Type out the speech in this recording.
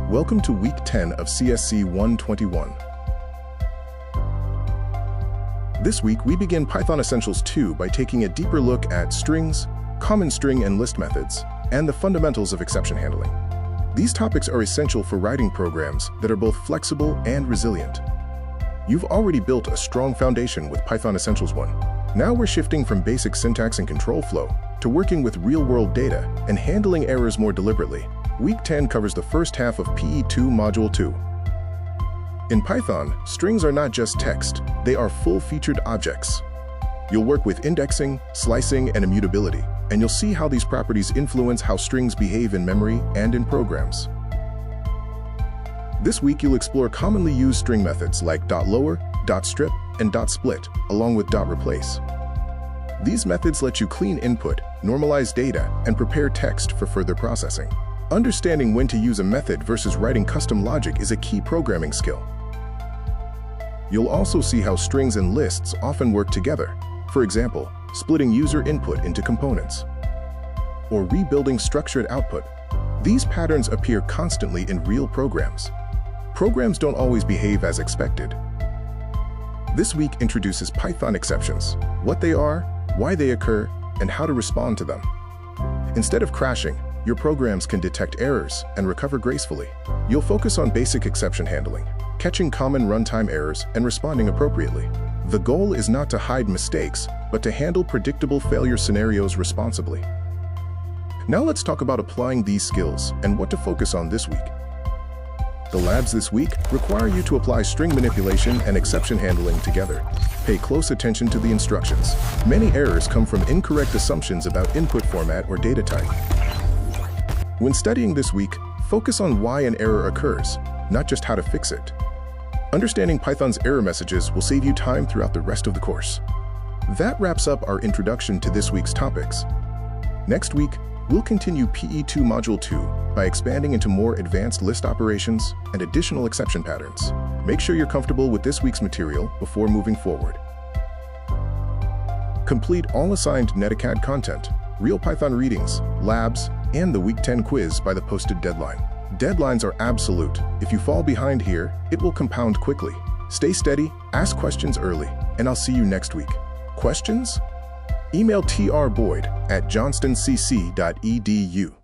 Welcome to Week 10 of CSC 121. This week, we begin Python Essentials 2 by taking a deeper look at strings, common string and list methods, and the fundamentals of exception handling. These topics are essential for writing programs that are both flexible and resilient. You've already built a strong foundation with Python Essentials 1. Now we're shifting from basic syntax and control flow to working with real-world data and handling errors more deliberately. Week 10 covers the first half of PE2 Module 2. In Python, strings are not just text, they are full-featured objects. You'll work with indexing, slicing, and immutability, and you'll see how these properties influence how strings behave in memory and in programs. This week, you'll explore commonly used string methods like .lower, .strip, and .split, along with .replace. These methods let you clean input, normalize data, and prepare text for further processing. Understanding when to use a method versus writing custom logic is a key programming skill. You'll also see how strings and lists often work together. For example, splitting user input into components, or rebuilding structured output. These patterns appear constantly in real programs. Programs don't always behave as expected. This week introduces Python exceptions, what they are, why they occur, and how to respond to them. Instead of crashing, your programs can detect errors and recover gracefully. You'll focus on basic exception handling, catching common runtime errors and responding appropriately. The goal is not to hide mistakes, but to handle predictable failure scenarios responsibly. Now let's talk about applying these skills and what to focus on this week. The labs this week require you to apply string manipulation and exception handling together. Pay close attention to the instructions. Many errors come from incorrect assumptions about input format or data type. When studying this week, focus on why an error occurs, not just how to fix it. Understanding Python's error messages will save you time throughout the rest of the course. That wraps up our introduction to this week's topics. Next week, we'll continue PE2 Module 2 by expanding into more advanced list operations and additional exception patterns. Make sure you're comfortable with this week's material before moving forward. Complete all assigned NetAcad content, real Python readings, labs, and the Week 10 quiz by the posted deadline. Deadlines are absolute. If you fall behind here, it will compound quickly. Stay steady, ask questions early, and I'll see you next week. Questions? Email trboyd@johnstoncc.edu.